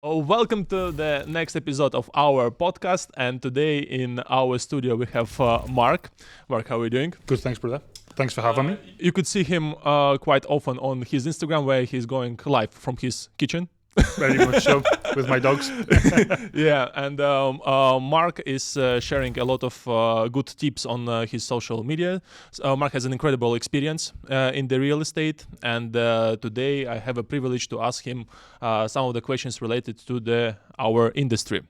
Welcome to the next episode of our podcast. And today in our studio we have Mark. Mark, how are you doing? Good, thanks, brother. Thanks for having me. You could see him quite often on his Instagram where he's going live from his kitchen. Very much so, with my dogs. Yeah, and Mark is sharing a lot of good tips on his social media. Mark has an incredible experience in the real estate, and today I have a privilege to ask him some of the questions related to our industry.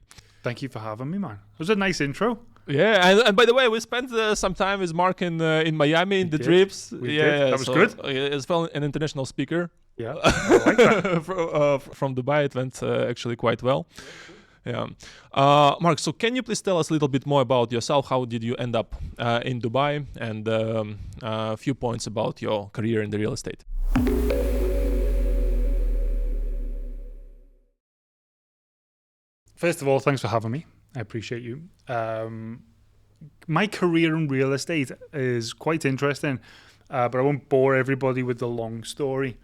Thank you for having me, man. It was a nice intro. Yeah, and by the way, we spent some time with Mark in Miami in the trips. We did. That was good. As well, an international speaker. Yeah, I like that. From Dubai, it went actually quite well. Yeah. Mark, so can you please tell us a little bit more about yourself? How did you end up in Dubai? And a few points about your career in the real estate. First of all, thanks for having me. I appreciate you. My career in real estate is quite interesting, but I won't bore everybody with the long story.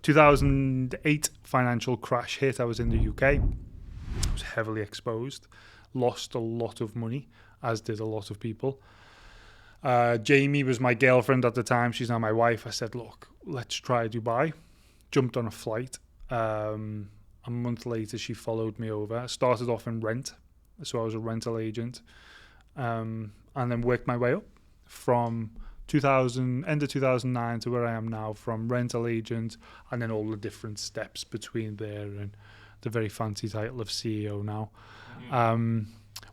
2008 financial crash hit. I was in the UK. I was heavily exposed, lost a lot of money, as did a lot of people. Jamie was my girlfriend at the time. She's now my wife. I said, look, let's try Dubai. Jumped on a flight. A month later, she followed me over. I started off in rent. So I was a rental agent. And then worked my way up from end of 2009 to where I am now, from rental agent, and then all the different steps between there and the very fancy title of CEO now.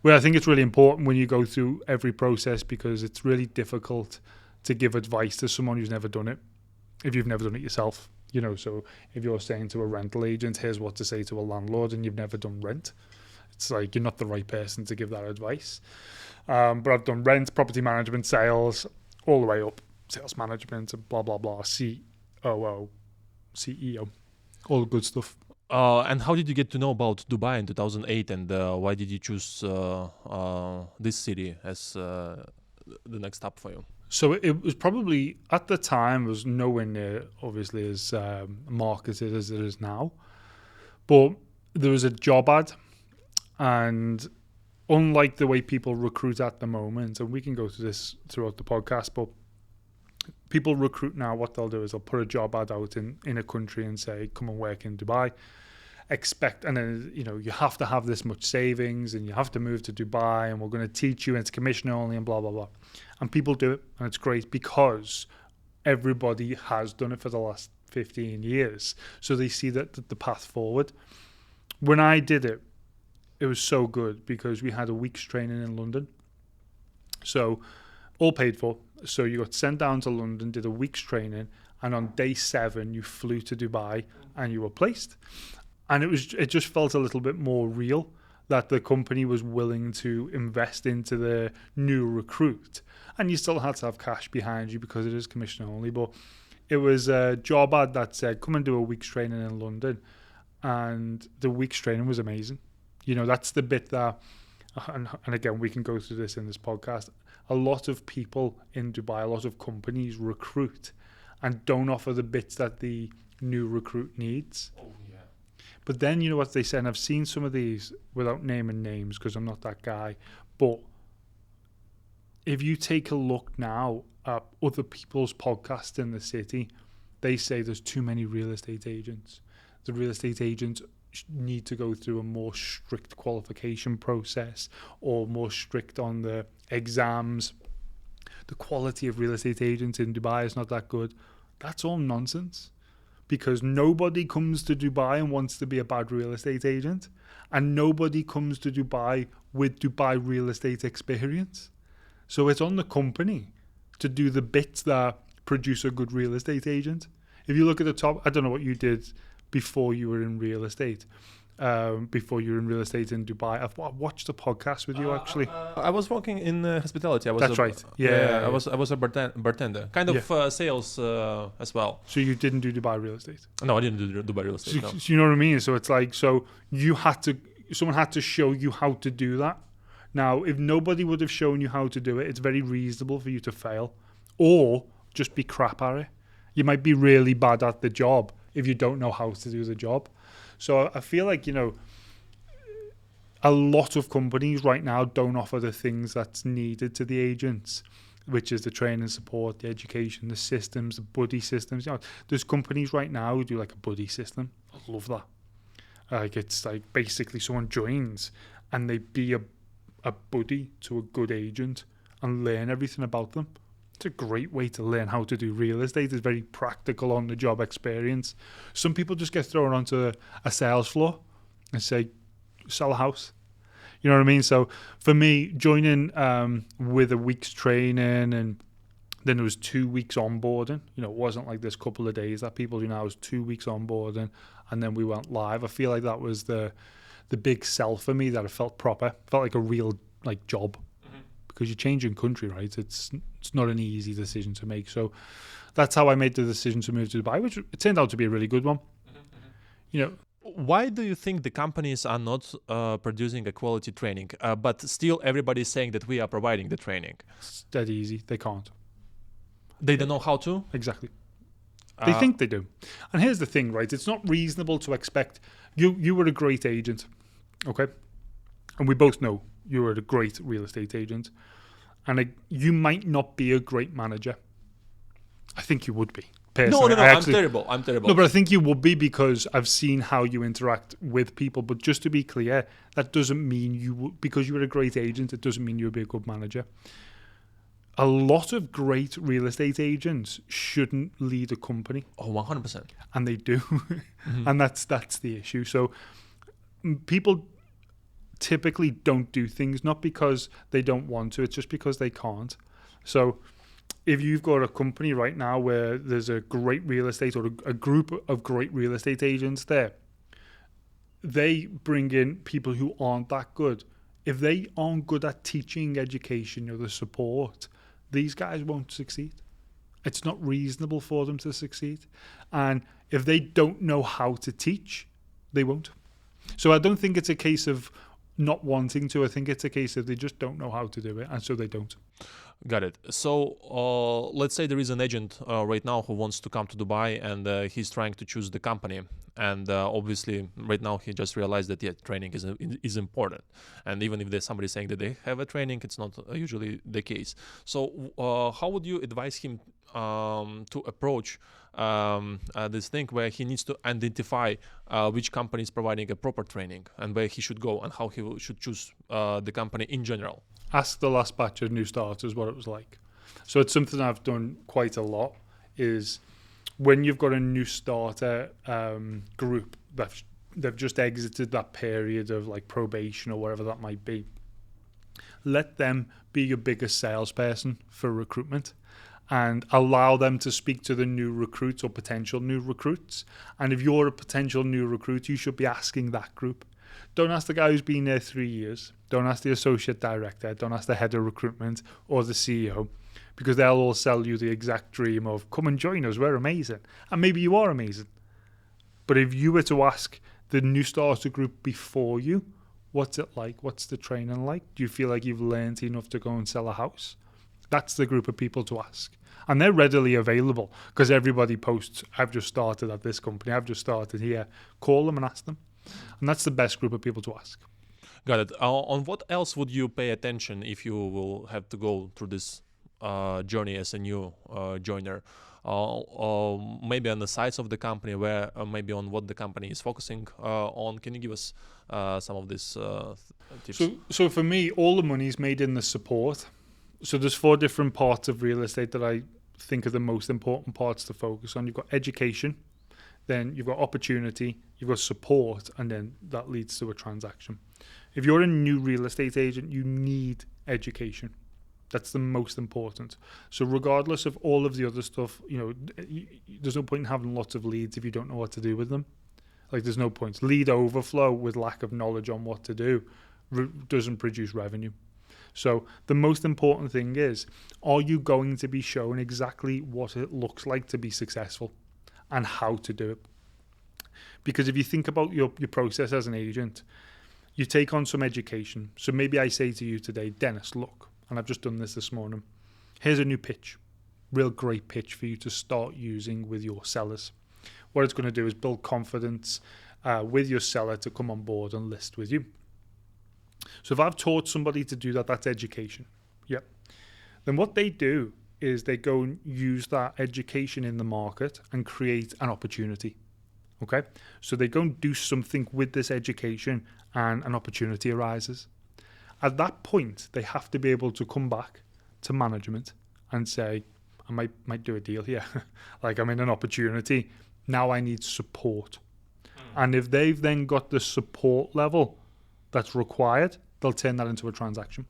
Well, I think it's really important when you go through every process, because it's really difficult to give advice to someone who's never done it, if you've never done it yourself. You know, so if you're saying to a rental agent, here's what to say to a landlord, and you've never done rent, it's like you're not the right person to give that advice. But I've done rent, property management, sales, all the way up, sales management, and blah, blah, blah, COO, CEO, all the good stuff. And how did you get to know about Dubai in 2008, and why did you choose this city as the next stop for you? So it was probably, at the time, was nowhere near, obviously, as marketed as it is now. But there was a job ad, and unlike the way people recruit at the moment, and we can go through this throughout the podcast, but people recruit now, what they'll do is they'll put a job ad out in a country and say, come and work in Dubai. And then, you know, you have to have this much savings and you have to move to Dubai and we're going to teach you, and it's commission only and blah, blah, blah. And people do it, and it's great because everybody has done it for the last 15 years. So they see that the path forward. When I did it, it was so good because we had a week's training in London. So all paid for. So you got sent down to London, did a week's training, and on day 7 you flew to Dubai and you were placed. And it just felt a little bit more real that the company was willing to invest into the new recruit. And you still had to have cash behind you because it is commission only. But it was a job ad that said, come and do a week's training in London. And the week's training was amazing. You know, that's the bit that, and again, we can go through this in this podcast. A lot of people in Dubai, a lot of companies recruit and don't offer the bits that the new recruit needs. Oh, yeah. But then, you know what they say, and I've seen some of these without naming names because I'm not that guy, but if you take a look now at other people's podcasts in the city, they say there's too many real estate agents. The real estate agents need to go through a more strict qualification process or more strict on the exams. The quality of real estate agents in Dubai is not that good. That's all nonsense, because nobody comes to Dubai and wants to be a bad real estate agent, and nobody comes to Dubai with Dubai real estate experience. So it's on the company to do the bits that produce a good real estate agent. If you look at the top, I don't know what you did before you were in real estate. Before you were in real estate in Dubai, I've watched a podcast with you actually. I was working in hospitality. That's right. Yeah. I was a bartender, kind of sales as well. So you didn't do Dubai real estate? No, I didn't do Dubai real estate. So you know what I mean? So it's like, so someone had to show you how to do that. Now, if nobody would have shown you how to do it, it's very reasonable for you to fail or just be crap at it. You might be really bad at the job if you don't know how to do the job. So I feel like, a lot of companies right now don't offer the things that's needed to the agents, which is the training support, the education, the systems, the buddy systems. There's companies right now who do like a buddy system. I love that. Like it's like basically someone joins and they be a buddy to a good agent and learn everything about them. It's a great way to learn how to do real estate. It's very practical on the job experience. Some people just get thrown onto a sales floor and say, sell a house. You know what I mean? So for me, joining with a week's training and then there was 2 weeks onboarding. It wasn't like this couple of days that people do now. It was 2 weeks onboarding and then we went live. I feel like that was the big sell for me, that it felt proper. It felt like a real job. Because you're changing country, right? It's not an easy decision to make. So that's how I made the decision to move to Dubai, which it turned out to be a really good one. Why do you think the companies are not producing a quality training, but still everybody is saying that we are providing the training? It's dead easy. They can't. They don't know how to? Exactly. They think they do. And here's the thing, right? It's not reasonable to expect you were a great agent, okay? And we both know you were a great real estate agent. And you might not be a great manager. I think you would be. Personally. No, I'm terrible. No, but I think you would be because I've seen how you interact with people. But just to be clear, that doesn't mean because you were a great agent, it doesn't mean you would be a good manager. A lot of great real estate agents shouldn't lead a company. Oh, 100%. And they do. And that's the issue. So people typically don't do things, not because they don't want to, it's just because they can't. So if you've got a company right now where there's a great real estate or a group of great real estate agents there, they bring in people who aren't that good. If they aren't good at teaching, education, or the support, these guys won't succeed. It's not reasonable for them to succeed. And if they don't know how to teach, they won't. So I don't think it's a case of not wanting to. I think it's a case of they just don't know how to do it, and so they don't. Got it. So let's say there is an agent right now who wants to come to Dubai and he's trying to choose the company. And obviously right now he just realized that training is important. And even if there's somebody saying that they have a training, it's not usually the case. So how would you advise him to approach this thing where he needs to identify which company is providing a proper training and where he should go and how he should choose the company in general? Ask the last batch of new starters what it was like. So it's something I've done quite a lot, is when you've got a new starter group that they've just exited that period of like probation or whatever that might be, let them be your biggest salesperson for recruitment and allow them to speak to the new recruits or potential new recruits. And if you're a potential new recruit, you should be asking that group. Don't ask the guy who's been there 3 years. Don't ask the associate director. Don't ask the head of recruitment or the CEO, because they'll all sell you the exact dream of, come and join us, we're amazing. And maybe you are amazing. But if you were to ask the new starter group before you, what's it like? What's the training like? Do you feel like you've learned enough to go and sell a house? That's the group of people to ask. And they're readily available because everybody posts, I've just started at this company, I've just started here. Call them and ask them. And that's the best group of people to ask. Got it. On what else would you pay attention if you will have to go through this journey as a new joiner? Maybe on the size of the company, where maybe on what the company is focusing on. Can you give us some of these tips? So for me, all the money is made in the support. So there's 4 different parts of real estate that I think are the most important parts to focus on. You've got education, then you've got opportunity, you've got support, and then that leads to a transaction. If you're a new real estate agent, you need education. That's the most important. So regardless of all of the other stuff, there's no point in having lots of leads if you don't know what to do with them. Like, there's no point. Lead overflow with lack of knowledge on what to do doesn't produce revenue. So the most important thing is, are you going to be shown exactly what it looks like to be successful and how to do it? Because if you think about your process as an agent, you take on some education. So maybe I say to you today, Dennis, look, and I've just done this morning, here's a new pitch, real great pitch for you to start using with your sellers. What it's going to do is build confidence, with your seller to come on board and list with you. So if I've taught somebody to do that, that's education. Yep. Then what they do is they go and use that education in the market and create an opportunity. Okay. So they go and do something with this education and an opportunity arises. At that point, they have to be able to come back to management and say, I might do a deal here. Like, I'm in an opportunity. Now I need support. And if they've then got the support level that's required, they'll turn that into a transaction.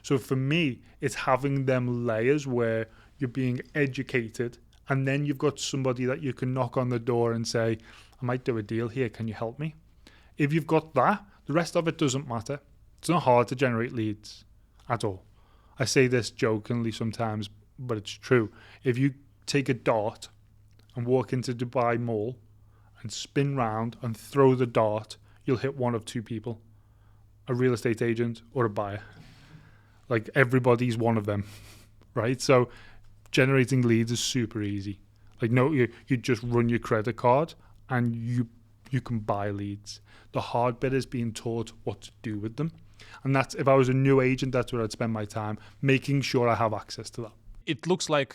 So for me, it's having them layers where you're being educated, and then you've got somebody that you can knock on the door and say, I might do a deal here. Can you help me? If you've got that, the rest of it doesn't matter. It's not hard to generate leads at all. I say this jokingly sometimes, but it's true. If you take a dart and walk into Dubai Mall and spin round and throw the dart, you'll hit one of two people, a real estate agent or a buyer. Like, everybody's one of them, right? So generating leads is super easy. Like, no, you just run your credit card and you can buy leads. The hard bit is being taught what to do with them. And that's, if I was a new agent, that's where I'd spend my time, making sure I have access to that. It looks like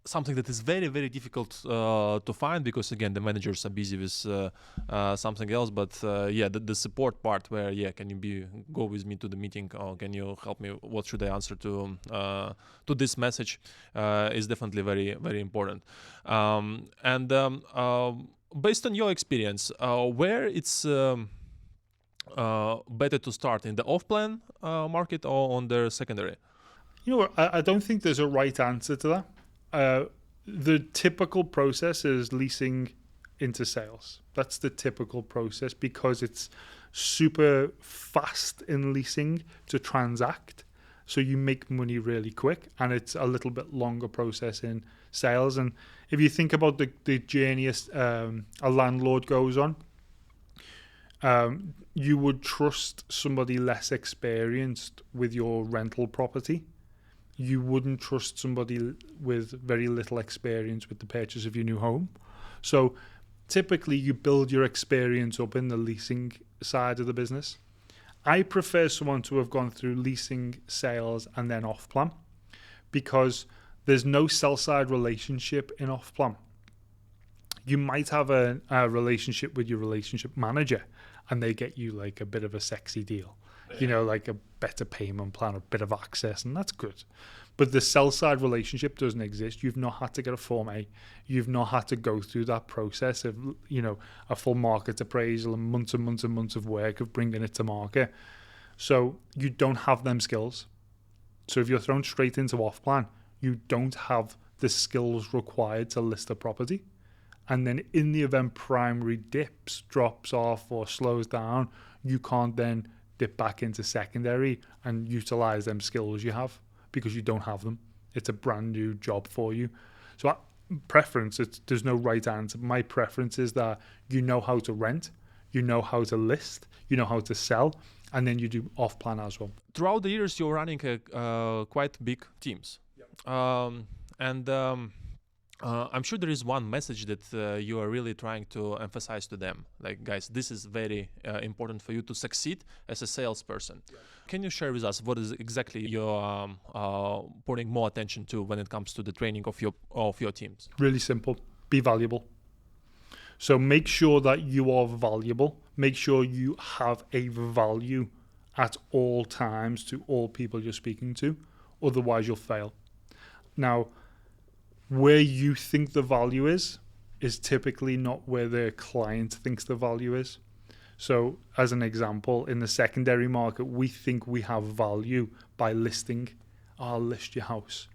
something that is very, very difficult to find, because again, the managers are busy with something else. But the support part, where can you go with me to the meeting, or can you help me? What should I answer to this message? Is definitely very, very important. Based on your experience, where it's better to start, in the off-plan market or on the secondary? You know what? I don't think there's a right answer to that. The typical process is leasing into sales. That's the typical process, because it's super fast in leasing to transact. So you make money really quick, and it's a little bit longer process in sales. And if you think about the journey a landlord goes on, you would trust somebody less experienced with your rental property. You wouldn't trust somebody with very little experience with the purchase of your new home. So typically you build your experience up in the leasing side of the business. I prefer someone to have gone through leasing, sales, and then off-plan, because there's no sell-side relationship in off-plan. You might have a relationship with your relationship manager, and they get you like a bit of a sexy deal. You know, like a better payment plan, a bit of access, and that's good. But the sell-side relationship doesn't exist. You've not had to get a Form A. You've not had to go through that process of, a full market appraisal and months and months and months of work of bringing it to market. So you don't have them skills. So if you're thrown straight into off-plan, you don't have the skills required to list a property. And then in the event primary dips, drops off, or slows down, you can't then dip back into secondary and utilize them skills you have, because you don't have them. It's a brand new job for you. So preference, there's no right answer. My preference is that you know how to rent, you know how to list, you know how to sell, and then you do off-plan as well. Throughout the years, you're running quite big teams. Yep. I'm sure there is one message that you are really trying to emphasize to them. Like, guys, this is very important for you to succeed as a salesperson. Yeah. Can you share with us what is exactly you're putting more attention to when it comes to the training of your teams? Really simple. Be valuable. So make sure that you are valuable. Make sure you have a value at all times to all people you're speaking to. Otherwise, you'll fail. Now, where you think the value is typically not where the client thinks the value is. So as an example, in the secondary market, we think we have value by listing. I'll list your house.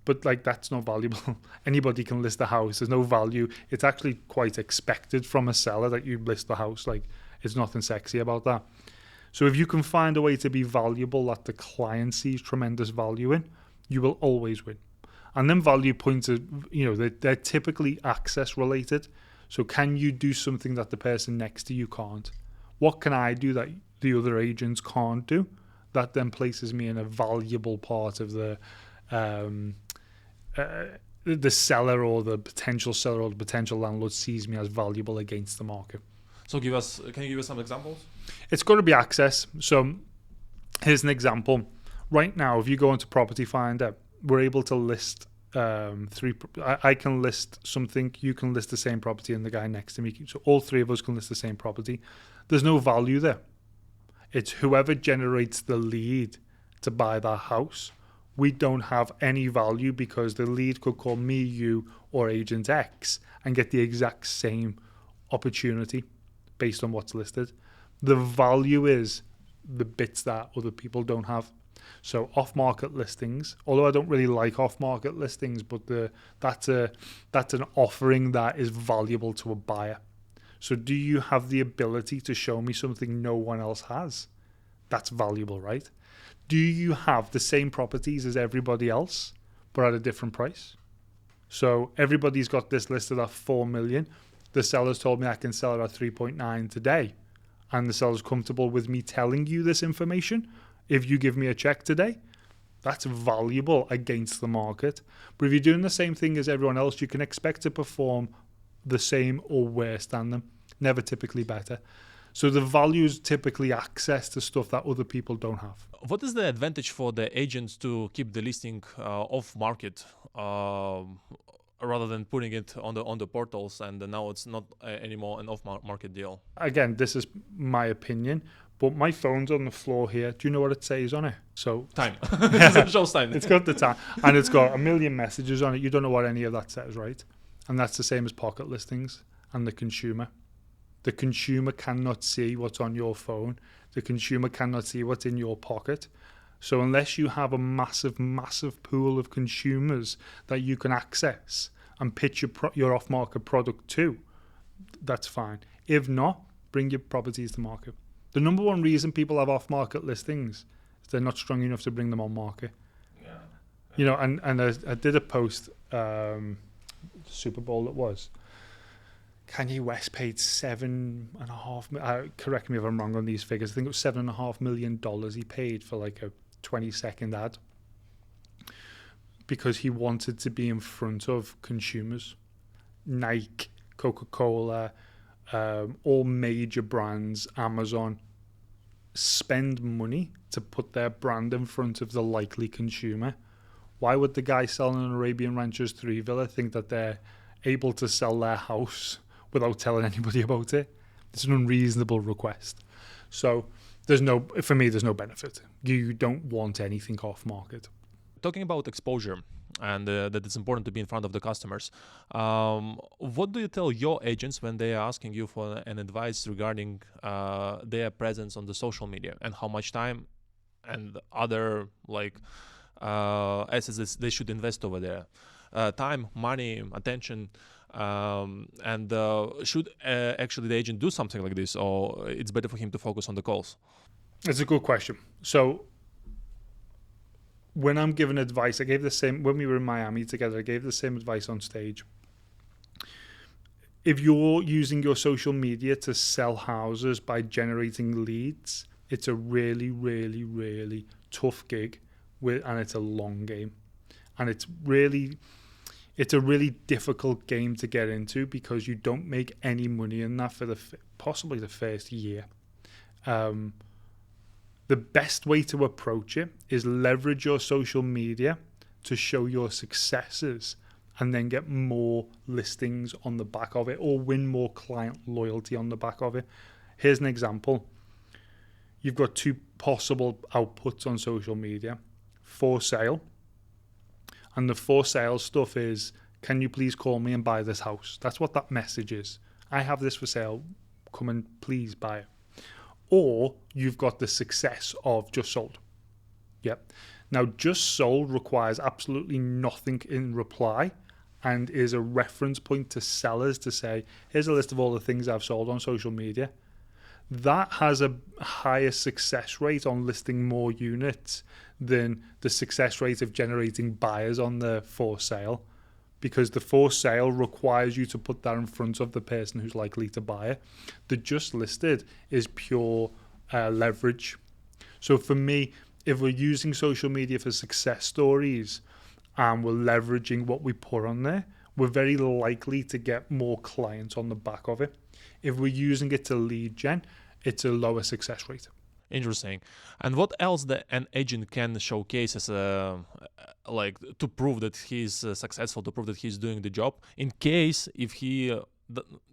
But that's not valuable. Anybody can list a house. There's no value. It's actually quite expected from a seller that you list the house. It's nothing sexy about that. So if you can find a way to be valuable that the client sees tremendous value in, you will always win. And then value points are, they're typically access related. So can you do something that the person next to you can't? What can I do that the other agents can't do? That then places me in a valuable part of the the seller or the potential seller or the potential landlord sees me as valuable against the market. So can you give us some examples? It's got to be access. So here's an example. Right now, if you go into Property Finder, we're able to list I can list something, you can list the same property, and the guy next to me. So all three of us can list the same property. There's no value there. It's whoever generates the lead to buy that house. We don't have any value because the lead could call me, you, or agent X and get the exact same opportunity based on what's listed. The value is the bits that other people don't have. So off-market listings, although I don't really like off-market listings, but that's an offering that is valuable to a buyer. So do you have the ability to show me something no one else has? That's valuable, right? Do you have the same properties as everybody else, but at a different price? So everybody's got this listed at 4 million. The seller's told me I can sell it at 3.9 today. And the seller's comfortable with me telling you this information. If you give me a check today, that's valuable against the market. But if you're doing the same thing as everyone else, you can expect to perform the same or worse than them. Never typically better. So the value is typically access to stuff that other people don't have. What is the advantage for the agents to keep the listing off market rather than putting it on the portals, and now it's not anymore an off market deal? Again, this is my opinion, but my phone's on the floor here. Do you know what it says on it? So time. It shows time. It's got the time, and it's got a million messages on it. You don't know what any of that says, right? And that's the same as pocket listings and the consumer. The consumer cannot see what's on your phone. The consumer cannot see what's in your pocket. So unless you have a massive, massive pool of consumers that you can access and pitch your off-market product to, that's fine. If not, bring your properties to market. The number one reason people have off-market listings is they're not strong enough to bring them on market. Yeah. You know, and I did a post, Super Bowl it was. Kanye West paid $7.5 correct me if I'm wrong on these figures. I think it was $7.5 million he paid for like a 20-second ad because he wanted to be in front of consumers. Nike, Coca-Cola, all major brands, Amazon, spend money to put their brand in front of the likely consumer. Why would the guy selling an Arabian Ranchers 3 villa think that they're able to sell their house without telling anybody about it? It's an unreasonable request. So for me, there's no benefit. You don't want anything off market. Talking about exposure and that it's important to be in front of the customers, what do you tell your agents when they are asking you for an advice regarding their presence on the social media and how much time and other assets they should invest over there? Time, money, attention, and should actually the agent do something like this, or it's better for him to focus on the calls? It's a good question. So when I'm giving advice, I gave the same when we were in Miami together. I gave the same advice on stage. If you're using your social media to sell houses by generating leads, it's a really, really, really tough gig, and it's a long game, and it's a really difficult game to get into because you don't make any money in that for possibly the first year. The best way to approach it is leverage your social media to show your successes and then get more listings on the back of it or win more client loyalty on the back of it. Here's an example. You've got two possible outputs on social media. For sale. And the for sale stuff is, can you please call me and buy this house? That's what that message is. I have this for sale. Come and please buy it. Or you've got the success of just sold. Yep. Now, just sold requires absolutely nothing in reply and is a reference point to sellers to say, here's a list of all the things I've sold on social media. That has a higher success rate on listing more units than the success rate of generating buyers on the for sale, because the for sale requires you to put that in front of the person who's likely to buy it. The just listed is pure leverage. So for me, if we're using social media for success stories, and we're leveraging what we put on there, we're very likely to get more clients on the back of it. If we're using it to lead gen, it's a lower success rate. Interesting. And what else an agent can showcase as like to prove that he's successful, to prove that he's doing the job, in case if he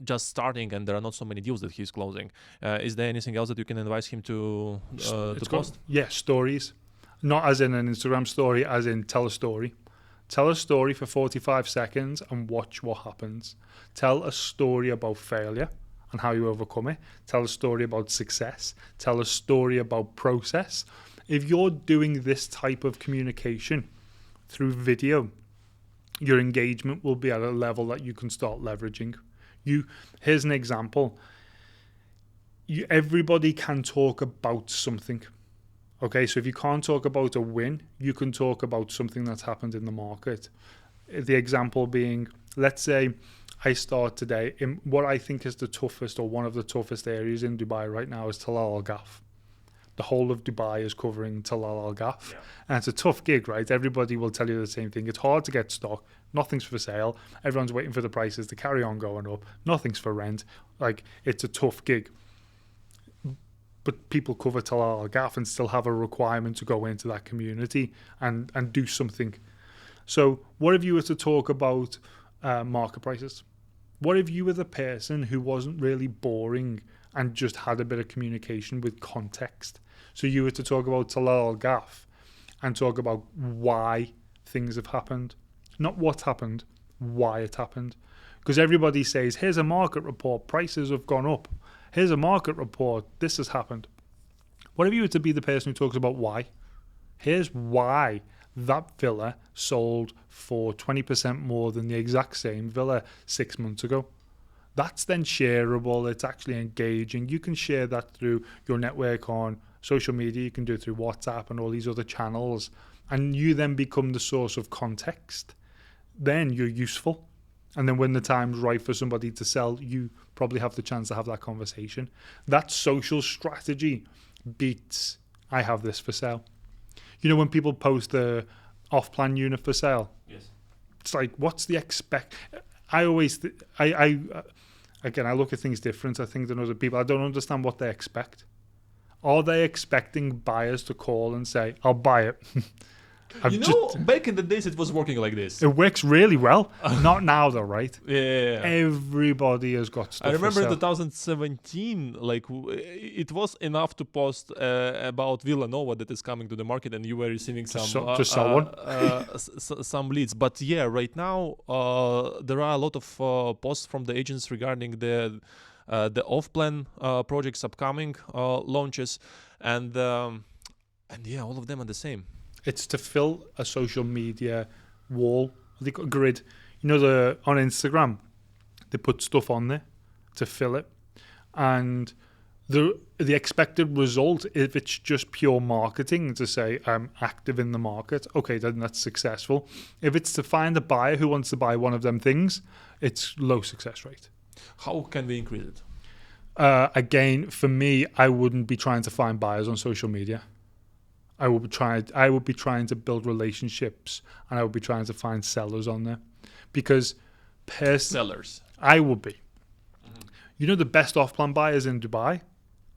just starting and there are not so many deals that he's closing? Is there anything else that you can advise him to post? Yeah, stories. Not as in an Instagram story, as in tell a story. Tell a story for 45 seconds and watch what happens. Tell a story about failure and how you overcome it. Tell a story about success. Tell a story about process. If you're doing this type of communication through video, your engagement will be at a level that you can start leveraging. Here's an example. Everybody can talk about something. Okay, so if you can't talk about a win, you can talk about something that's happened in the market. The example being, let's say I start today in what I think is the toughest or one of the toughest areas in Dubai right now is Talal Ghaf. The whole of Dubai is covering Talal Ghaf. Yeah. And it's a tough gig, right? Everybody will tell you the same thing. It's hard to get stock. Nothing's for sale. Everyone's waiting for the prices to carry on going up. Nothing's for rent. Like, it's a tough gig. But people cover Talal Ghaf and still have a requirement to go into that community and do something. So what if you were to talk about market prices? What if you were the person who wasn't really boring and just had a bit of communication with context? So you were to talk about Talal Ghaf and talk about why things have happened. Not what happened, why it happened. Because everybody says, here's a market report, prices have gone up. Here's a market report, this has happened. What if you were to be the person who talks about why? Here's why that villa sold for 20% more than the exact same villa 6 months ago. That's then shareable. It's actually engaging. You can share that through your network on social media. You can do it through WhatsApp and all these other channels. And you then become the source of context. Then you're useful. And then when the time's right for somebody to sell, you probably have the chance to have that conversation. That social strategy beats, I have this for sale. You know, when people post the off-plan unit for sale? Yes. It's like, what's the I always, again, I look at things different, I think, than other people. I don't understand what they expect. Are they expecting buyers to call and say, I'll buy it? Back in the days, it was working like this. It works really well. Not now, though, right? Yeah. Everybody has got stuff. I remember in 2017, like it was enough to post about Villanova that is coming to the market, and you were receiving some some leads. But yeah, right now there are a lot of posts from the agents regarding the off-plan projects, upcoming launches, and yeah, all of them are the same. It's to fill a social media wall, a grid. You know, on Instagram, they put stuff on there to fill it. And the expected result, if it's just pure marketing to say I'm active in the market, okay, then that's successful. If it's to find a buyer who wants to buy one of them things, it's low success rate. How can we increase it? Again, for me, I wouldn't be trying to find buyers on social media. I would be trying to build relationships, and I would be trying to find sellers on there, because sellers. I would be. Mm-hmm. You know, the best off-plan buyers in Dubai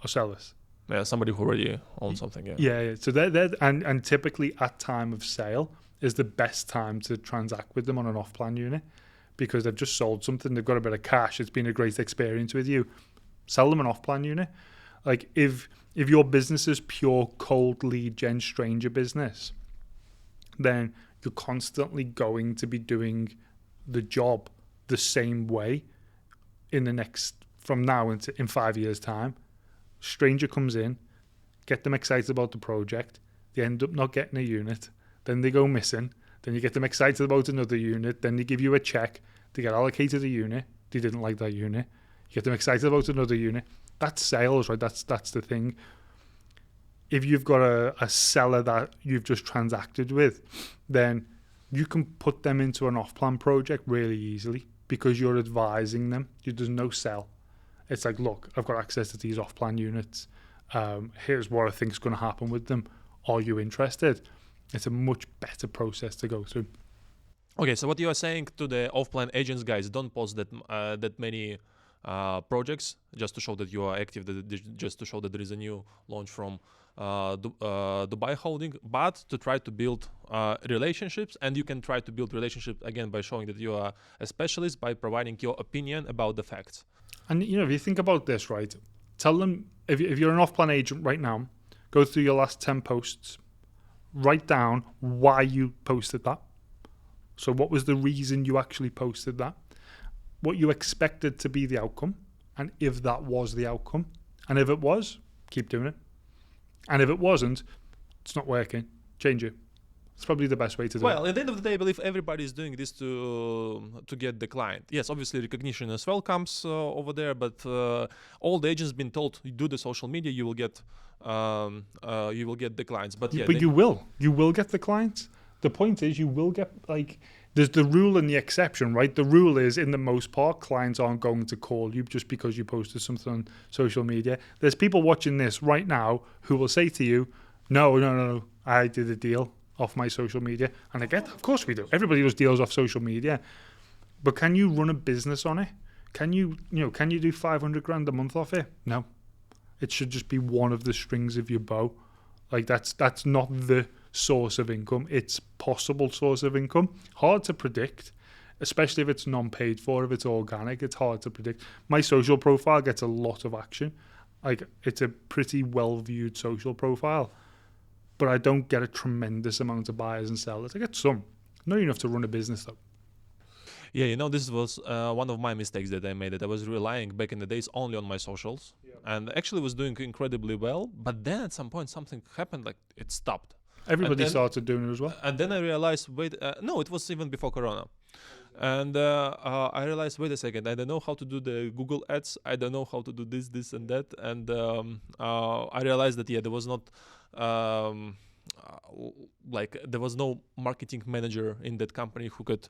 are sellers. Yeah, somebody who already owns something. Yeah. Yeah. So they're and typically at time of sale is the best time to transact with them on an off-plan unit, because they've just sold something. They've got a bit of cash. It's been a great experience with you. Sell them an off-plan unit. Like if your business is pure cold lead gen stranger business, then you're constantly going to be doing the job the same way from now in 5 years' time. Stranger comes in, get them excited about the project, they end up not getting a unit, then they go missing, then you get them excited about another unit, then they give you a check, they get allocated a unit, they didn't like that unit, you get them excited about another unit. That's sales, right? That's the thing. If you've got a seller that you've just transacted with, then you can put them into an off-plan project really easily, because you're advising them. There's no sell. It's like, look, I've got access to these off-plan units. Here's what I think is going to happen with them. Are you interested? It's a much better process to go through. Okay, so what you are saying to the off-plan agents, guys, don't post that many projects just to show that you are active, just to show that there is a new launch from Dubai Holding, but to try to build relationships. And you can try to build relationships again by showing that you are a specialist, by providing your opinion about the facts. And if you think about this, right, tell them if you're an off-plan agent right now, go through your last 10 posts, write down why you posted that. So what was the reason you actually posted that? What you expected to be the outcome, and if that was the outcome. And if it was, keep doing it. And if it wasn't, it's not working. Change it. It's probably the best way to do it. Well, at the end of the day, I believe everybody is doing this to get the client. Yes, obviously recognition as well comes over there, but all the agents been told, you do the social media, you will get the clients. But yeah, you will get the clients. The point is, you will get, like, there's the rule and the exception, right? The rule is, in the most part, clients aren't going to call you just because you posted something on social media. There's people watching this right now who will say to you, no, I did a deal off my social media. And I get that. Of course we do. Everybody does deals off social media. But can you run a business on it? Can you do 500 grand a month off it? No. It should just be one of the strings of your bow. Like, that's not the source of income. It's possible source of income. Hard to predict, especially if it's non-paid for. If it's organic, it's hard to predict. My social profile gets a lot of action. Like, it's a pretty well-viewed social profile, but I don't get a tremendous amount of buyers and sellers. I get some. Not enough to run a business, though. Yeah, this was one of my mistakes that I made. That I was relying back in the days only on my socials, and actually was doing incredibly well. But then at some point something happened, like it stopped. Everybody started doing it as well. And then I realized, no, it was even before Corona. And I realized, wait a second, I don't know how to do the Google ads. I don't know how to do this and that. And I realized that, there was not, there was no marketing manager in that company who could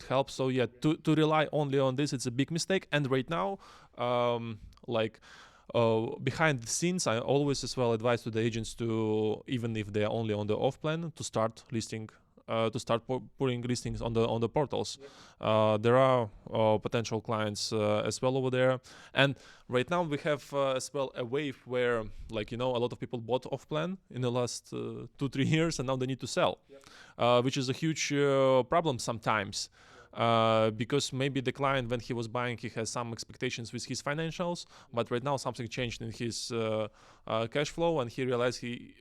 help. So to rely only on this, it's a big mistake. And right now, behind the scenes, I always as well advise to the agents to, even if they are only on the off plan, to start listing, putting listings on the portals. There are potential clients as well over there, and right now we have as well a wave where, a lot of people bought off plan in the last 2-3 years, and now they need to sell, which is a huge problem sometimes. Because maybe the client, when he was buying, he has some expectations with his financials, but right now something changed in his cash flow, and he realized he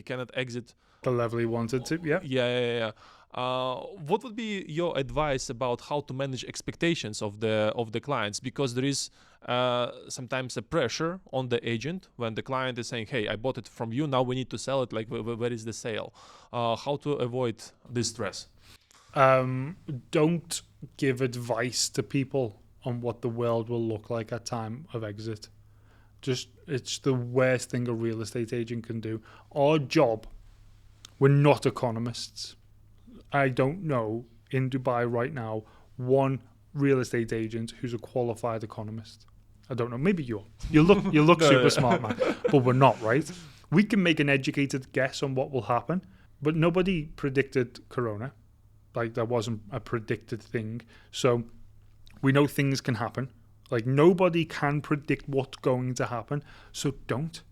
cannot exit the level he wanted to. Yeah. What would be your advice about how to manage expectations of the clients? Because there is sometimes a pressure on the agent when the client is saying, "Hey, I bought it from you. Now we need to sell it. Like, where is the sale?" How to avoid this stress? Don't give advice to people on what the world will look like at time of exit. It's the worst thing a real estate agent can do. Our job, we're not economists. I don't know in Dubai right now one real estate agent who's a qualified economist. I don't know. Maybe you look super smart, man, but we're not, right? We can make an educated guess on what will happen, but nobody predicted Corona. Like, that wasn't a predicted thing. So we know things can happen. Like, nobody can predict what's going to happen. So don't.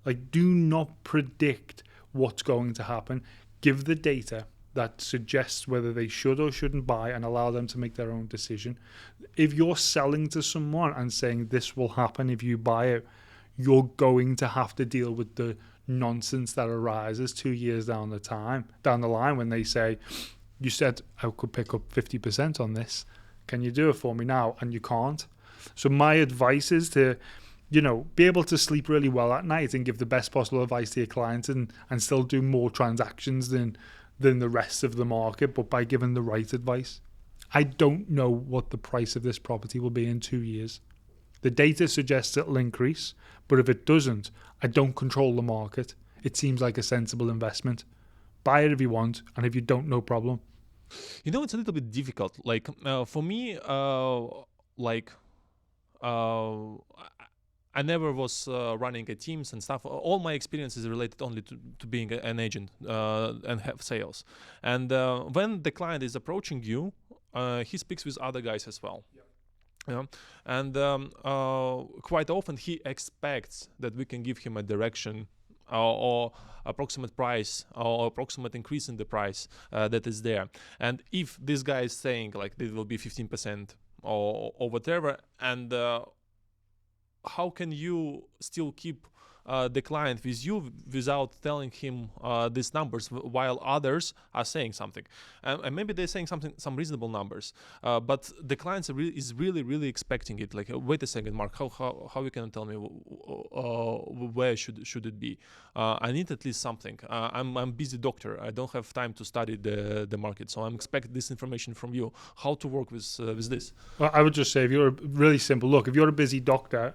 Like, do not predict what's going to happen. Give the data that suggests whether they should or shouldn't buy, and allow them to make their own decision. If you're selling to someone and saying this will happen if you buy it, you're going to have to deal with the nonsense that arises 2 years down the line when they say, "You said I could pick up 50% on this. Can you do it for me now?" And you can't. So my advice is to, be able to sleep really well at night and give the best possible advice to your clients, and still do more transactions than the rest of the market, but by giving the right advice. I don't know what the price of this property will be in 2 years. The data suggests it'll increase, but if it doesn't, I don't control the market. It seems like a sensible investment. Buy it if you want, and if you don't, no problem. It's a little bit difficult. Like, for me, I never was running a teams and stuff. All my experience is related only to being an agent and have sales. And when the client is approaching you, he speaks with other guys as well. Yeah. And quite often he expects that we can give him a direction or approximate price or approximate increase in the price that is there. And if this guy is saying like it will be 15% or whatever, and how can you still keep the client with you without telling him these numbers while others are saying something, and maybe they're saying some reasonable numbers, but the clients is really expecting it. Like, wait a second, Mark, how you can tell me where should it be? I need at least something. I'm a busy doctor. I don't have time to study the market, so I'm expecting this information from you. How to work with this? Well, I would just say, if you're really simple, look, if you're a busy doctor,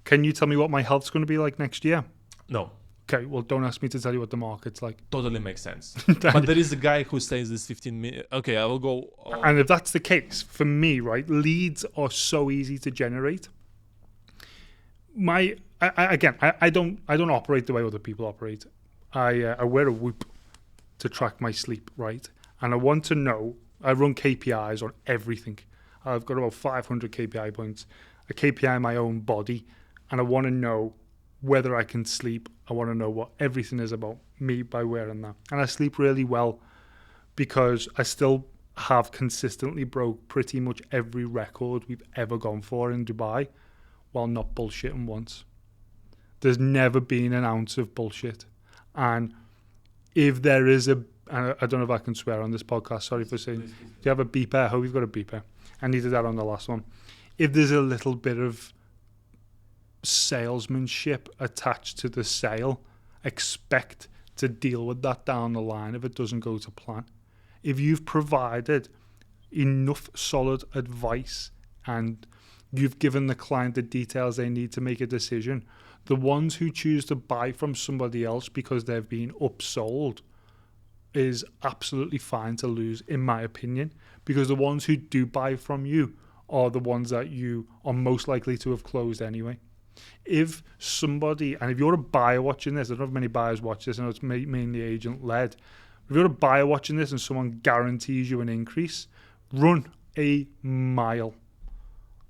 can you tell me what my health's going to be like next year? No. Okay, well, don't ask me to tell you what the market's like. Totally makes sense. But there is a guy who says this 15 minutes. Okay, I will go. And if that's the case, for me, right, leads are so easy to generate. I don't operate the way other people operate. I wear a Whoop to track my sleep, right? And I want to know, I run KPIs on everything. I've got about 500 KPI points. I KPI my own body, and I want to know whether I can sleep. I want to know what everything is about me by wearing that. And I sleep really well because I still have consistently broke pretty much every record we've ever gone for in Dubai while not bullshitting once. There's never been an ounce of bullshit. And if there is I don't know if I can swear on this podcast, sorry for saying, do you have a beeper? I hope you've got a beeper. I needed that on the last one. If there's a little bit of salesmanship attached to the sale, expect to deal with that down the line if it doesn't go to plan. If you've provided enough solid advice and you've given the client the details they need to make a decision, the ones who choose to buy from somebody else because they've been upsold is absolutely fine to lose, in my opinion, because the ones who do buy from you are the ones that you are most likely to have closed anyway. If somebody, and if you're a buyer watching this, I don't know if many buyers watch this, I know it's mainly agent-led. If you're a buyer watching this and someone guarantees you an increase, run a mile.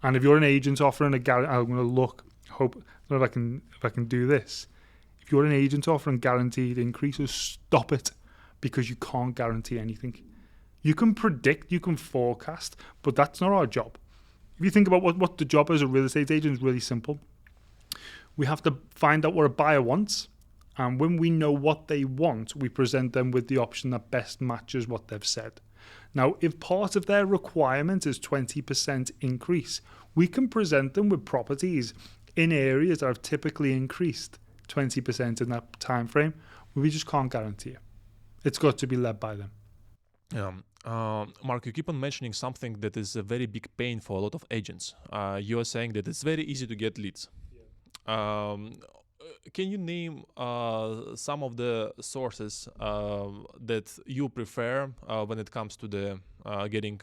And if you're an agent offering I'm going to look, hope, I don't know if I can do this. If you're an agent offering guaranteed increases, stop it, because you can't guarantee anything. You can predict, you can forecast, but that's not our job. If you think about what the job as a real estate agent is, really simple. We have to find out what a buyer wants, and when we know what they want, we present them with the option that best matches what they've said. Now, if part of their requirement is 20% increase, we can present them with properties in areas that have typically increased 20% in that time frame. We just can't guarantee it. It's got to be led by them. Mark, you keep on mentioning something that is a very big pain for a lot of agents. You are saying that it's very easy to get leads. Can you name some of the sources that you prefer when it comes to the getting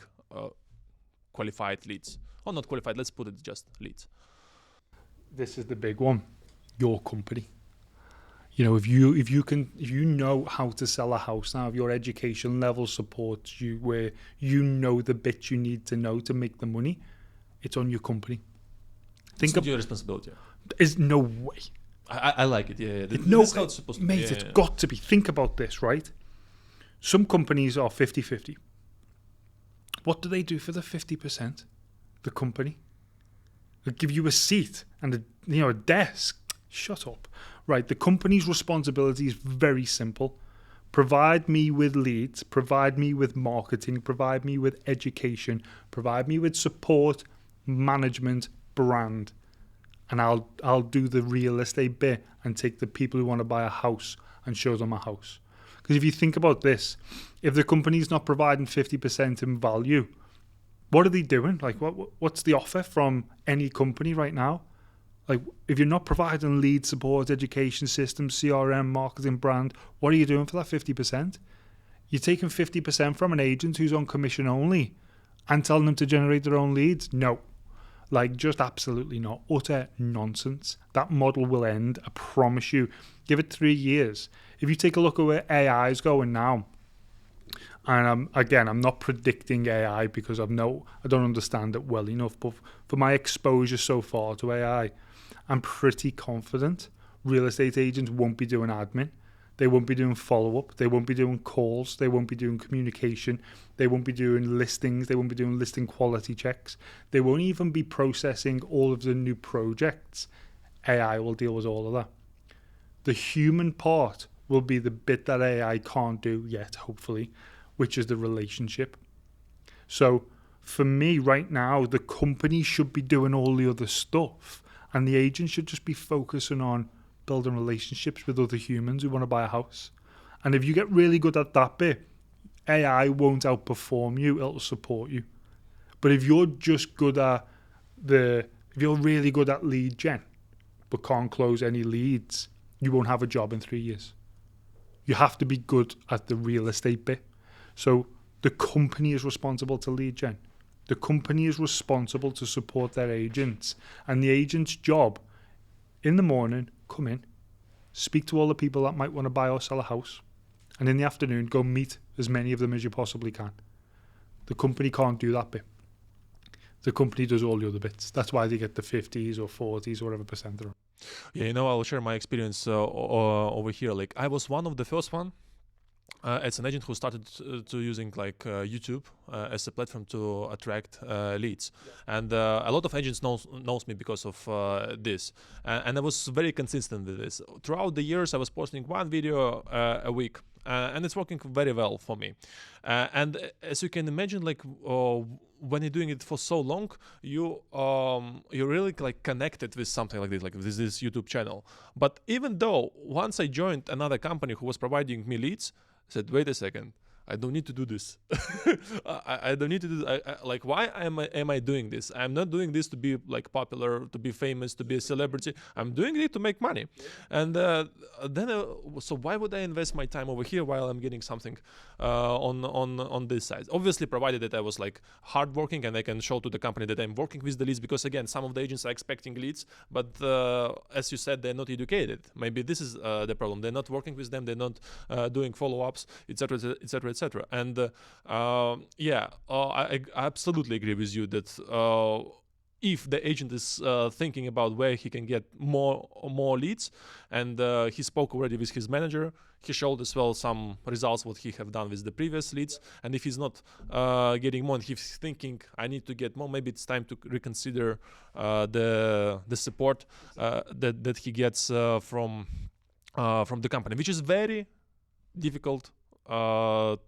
qualified leads? Or not qualified, let's put it just leads. This is the big one. Your company. You know, if you know how to sell a house now, if your education level supports you, where you know the bits you need to know to make the money, it's on your company. It's not your responsibility. There's no way. I like it, yeah. That's how it's supposed to be. Mate, it's got to be. Think about this, right? Some companies are 50-50. What do they do for the 50%? The company. They'll give you a seat and a desk. Shut up. Right, the company's responsibility is very simple. Provide me with leads, provide me with marketing, provide me with education, provide me with support, management, brand. And I'll do the real estate bit and take the people who want to buy a house and show them a house. Because if you think about this, if the company's not providing 50% in value, what are they doing? Like, what's the offer from any company right now? Like, if you're not providing lead support, education systems, CRM, marketing, brand, what are you doing for that 50%? You're taking 50% from an agent who's on commission only and telling them to generate their own leads? No. Like, just absolutely not. Utter nonsense. That model will end, I promise you. Give it 3 years. If you take a look at where AI is going now, and I'm not predicting AI because I don't understand it well enough, but for my exposure so far to AI, I'm pretty confident real estate agents won't be doing admin. They won't be doing follow-up. They won't be doing calls. They won't be doing communication. They won't be doing listings. They won't be doing listing quality checks. They won't even be processing all of the new projects. AI will deal with all of that. The human part will be the bit that AI can't do yet, hopefully, which is the relationship. So for me right now, the company should be doing all the other stuff, and the agent should just be focusing on building relationships with other humans who want to buy a house. And if you get really good at that bit, AI won't outperform you, it'll support you. But if you're just good at if you're really good at lead gen, but can't close any leads, you won't have a job in 3 years. You have to be good at the real estate bit. So the company is responsible to lead gen. The company is responsible to support their agents. And the agent's job, in the morning, come in, speak to all the people that might want to buy or sell a house, and in the afternoon, go meet as many of them as you possibly can. The company can't do that bit. The company does all the other bits. That's why they get the 50s or 40s or whatever percent they're on. Yeah, I'll share my experience over here. Like, I was one of the first one as an agent who started to using YouTube as a platform to attract leads, and a lot of agents knows me because of this, and I was very consistent with this throughout the years. I was posting one video a week, and it's working very well for me. And as you can imagine, when you're doing it for so long, you're really connected with something like this YouTube channel. But even though once I joined another company who was providing me leads, I said, wait a second, I don't need to do this. I don't need to do why am I doing this? I'm not doing this to be popular, to be famous, to be a celebrity. I'm doing it to make money. And so why would I invest my time over here while I'm getting something on this side? Obviously, provided that I was hardworking and I can show to the company that I'm working with the leads, because again, some of the agents are expecting leads, but as you said, they're not educated. Maybe this is the problem. They're not working with them. They're not doing follow-ups, etc., etc., etc. And I absolutely agree with you that if the agent is thinking about where he can get more leads, and he spoke already with his manager, he showed as well some results what he have done with the previous leads, and if he's not getting more and he's thinking I need to get more, maybe it's time to reconsider the support that he gets from the company, which is very difficult to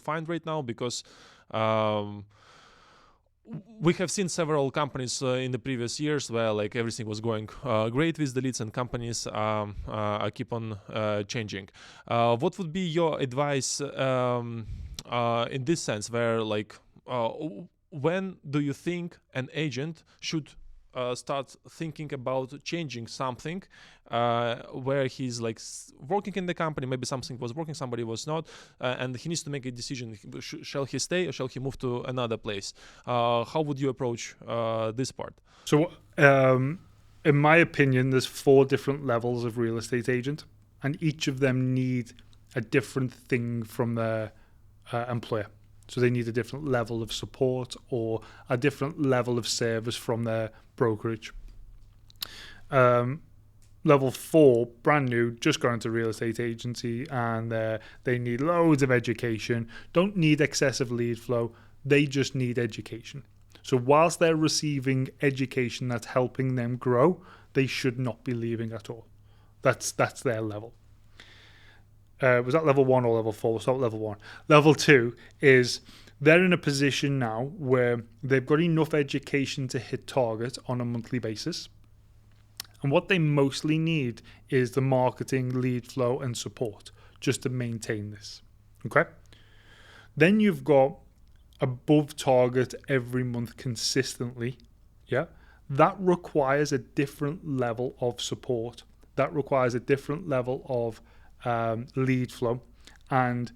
find right now, because we have seen several companies in the previous years where everything was going great with the leads, and companies keep on changing. What would be your advice in this sense, where when do you think an agent should start thinking about changing something where he's working in the company, maybe something was working, somebody was not, and he needs to make a decision. Shall he stay or shall he move to another place? How would you approach this part? So in my opinion, there's 4 different levels of real estate agent, and each of them need a different thing from their employer. So they need a different level of support or a different level of service from their brokerage. Level 4, brand new, just going to real estate agency, and they need loads of education, don't need excessive lead flow, they just need education. So whilst they're receiving education that's helping them grow, they should not be leaving at all. That's their level. Was that level 1 or level 4? We'll start with level 1. Level 2 is they're in a position now where they've got enough education to hit target on a monthly basis. And what they mostly need is the marketing, lead flow, and support just to maintain this. Okay? Then you've got above target every month consistently. Yeah? That requires a different level of support. That requires a different level of lead flow, and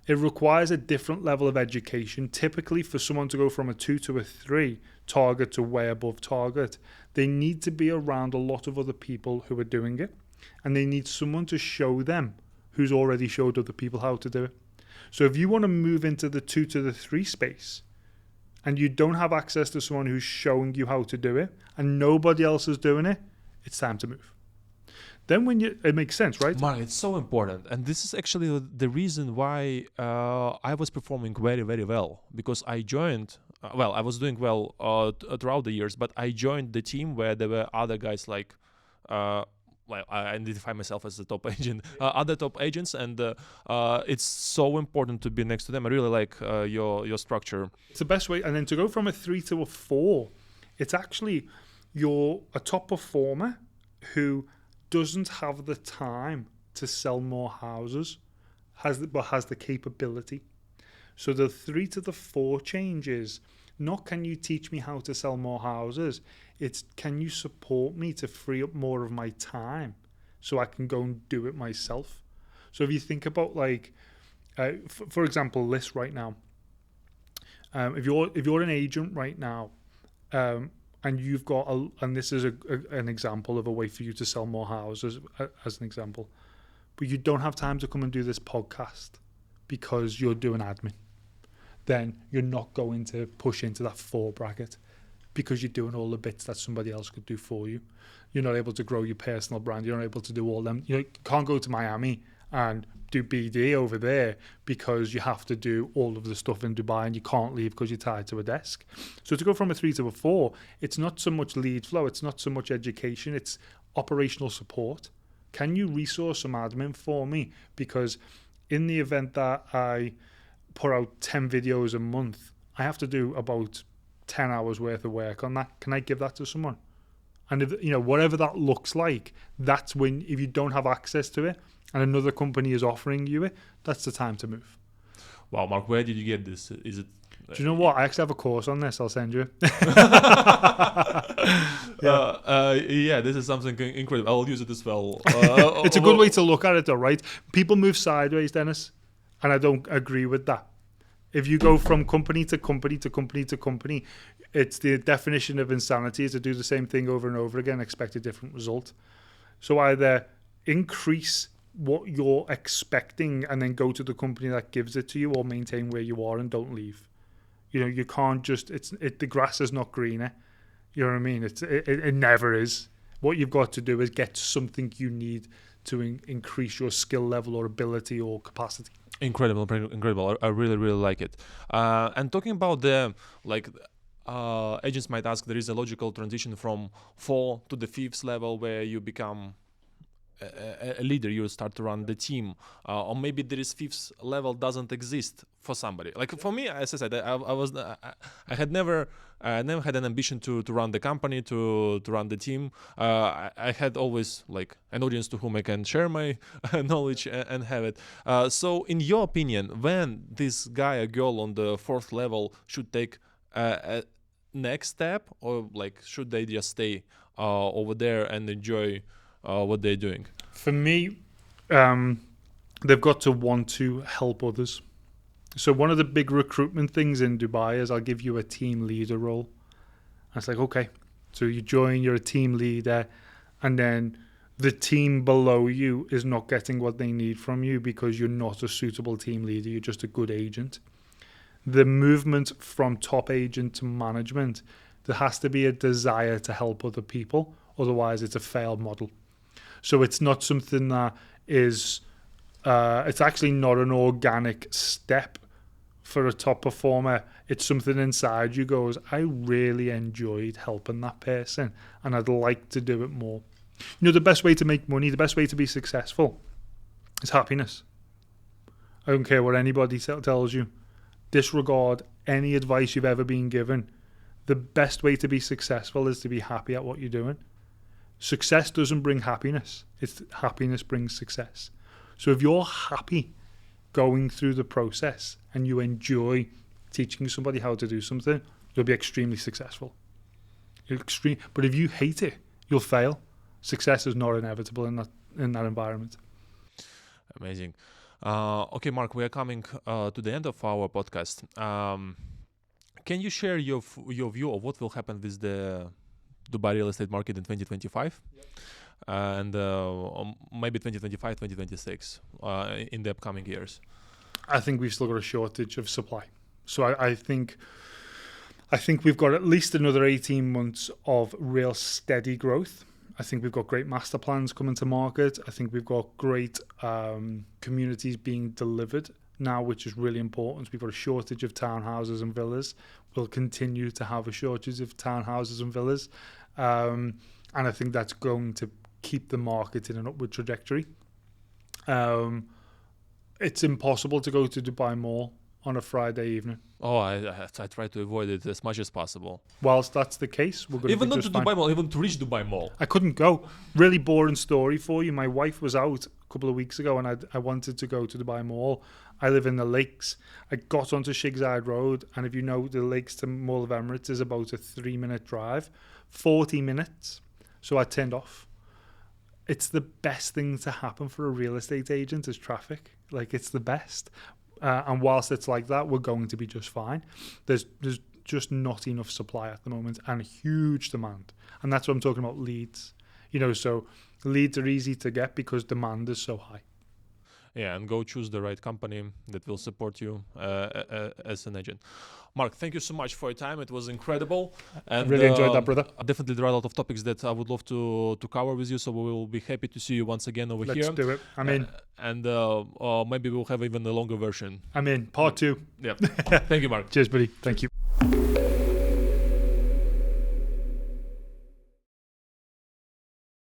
it requires a different level of education. Typically, for someone to go from a 2 to a 3 target to way above target, they need to be around a lot of other people who are doing it. And they need someone to show them who's already showed other people how to do it. So if you want to move into the 2 to the 3 space and you don't have access to someone who's showing you how to do it and nobody else is doing it, it's time to move. Then it makes sense, right? Mark, it's so important. And this is actually the reason why I was performing very, very well. Because I joined, I was doing well throughout the years, but I joined the team where there were other guys like, I identify myself as the top agent, other top agents, and it's so important to be next to them. I really like your structure. It's the best way. And then to go from a 3 to a 4, it's actually you're a top performer who doesn't have the time to sell more houses, but has the capability. So the 3 to the 4 change is not can you teach me how to sell more houses, it's can you support me to free up more of my time so I can go and do it myself. So if you think about like, for example, this right now, if you're an agent right now, and you've got and this is an example of a way for you to sell more houses as an example, but you don't have time to come and do this podcast because you're doing admin, then you're not going to push into that 4 bracket because you're doing all the bits that somebody else could do for you. You're not able to grow your personal brand. You're not able to do all them. You can't go to Miami and do BD over there because you have to do all of the stuff in Dubai and you can't leave because you're tied to a desk. So to go from a 3 to a 4, it's not so much lead flow, it's not so much education, it's operational support. Can you resource some admin for me? Because in the event that I put out 10 videos a month, I have to do about 10 hours worth of work on that. Can I give that to someone? And if, whatever that looks like, that's when, if you don't have access to it and another company is offering you it, that's the time to move. Wow, Mark, where did you get this? Is it? Do you know what? I actually have a course on this. I'll send you. Yeah, this is something incredible. I'll use it as well. It's a good way to look at it, though, right? People move sideways, Dennis, and I don't agree with that. If you go from company to company to company to company, it's the definition of insanity is to do the same thing over and over again, expect a different result. So either increase what you're expecting and then go to the company that gives it to you, or maintain where you are and don't leave. You can't just, the grass is not greener. You know what I mean? It never is. What you've got to do is get something you need to increase your skill level or ability or capacity. Incredible. I really, really like it. And talking about the, agents might ask, there is a logical transition from 4 to the 5th level where you become a leader, you start to run the team, or maybe there is 5th level doesn't exist for somebody. Like for me, as I said, I had never had an ambition to run the company, to run the team. I had always like an audience to whom I can share my knowledge and have it. So in your opinion, when this guy or girl on the 4th level should take a next step, or like should they just stay over there and enjoy what they're doing? For me, they've got to want to help others. So one of the big recruitment things in Dubai is I'll give you a team leader role. And it's like, okay, so you join, you're a team leader, and then the team below you is not getting what they need from you because you're not a suitable team leader, you're just a good agent. The movement from top agent to management, there has to be a desire to help other people, otherwise it's a failed model. So it's not something that is, it's actually not an organic step for a top performer. It's something inside you goes, I really enjoyed helping that person and I'd like to do it more. The best way to make money, the best way to be successful is happiness. I don't care what anybody tells you. Disregard any advice you've ever been given. The best way to be successful is to be happy at what you're doing. Success doesn't bring happiness. It's happiness brings success. So if you're happy going through the process and you enjoy teaching somebody how to do something, you'll be extremely successful. But if you hate it, you'll fail. Success is not inevitable in that environment. Amazing. Okay, Mark, we are coming to the end of our podcast. Can you share your view of what will happen with the Dubai real estate market in 2025? And maybe 2025, 2026 in the upcoming years? I think we've still got a shortage of supply. So I think we've got at least another 18 months of real steady growth. I think we've got great master plans coming to market. I think we've got great communities being delivered now, which is really important. We've got a shortage of townhouses and villas. We'll continue to have a shortage of townhouses and villas. And I think that's going to keep the market in an upward trajectory. It's impossible to go to Dubai Mall on a Friday evening. Oh, I try to avoid it as much as possible. Whilst that's the case, we're going even to be not just to fine. Dubai Mall, even to reach Dubai Mall. I couldn't go. Really boring story for you. My wife was out a couple of weeks ago and I wanted to go to Dubai Mall. I live in the Lakes. I got onto Shigside Road, and if you know, the Lakes to Mall of Emirates is about a 3-minute drive. 40 minutes. So I turned off. It's the best thing to happen for a real estate agent is traffic. Like, it's the best. And whilst it's like that, we're going to be just fine. There's just not enough supply at the moment and huge demand. And that's what I'm talking about, leads. So leads are easy to get because demand is so high. Yeah, and go choose the right company that will support you as an agent. Mark, thank you so much for your time. It was incredible. And Really enjoyed that, brother. Definitely, there are a lot of topics that I would love to cover with you. So we will be happy to see you once again over here. Let's do it. I'm in. And maybe we'll have even a longer version. I'm in. Part 2. Yeah. Thank you, Mark. Cheers, buddy. Thank you.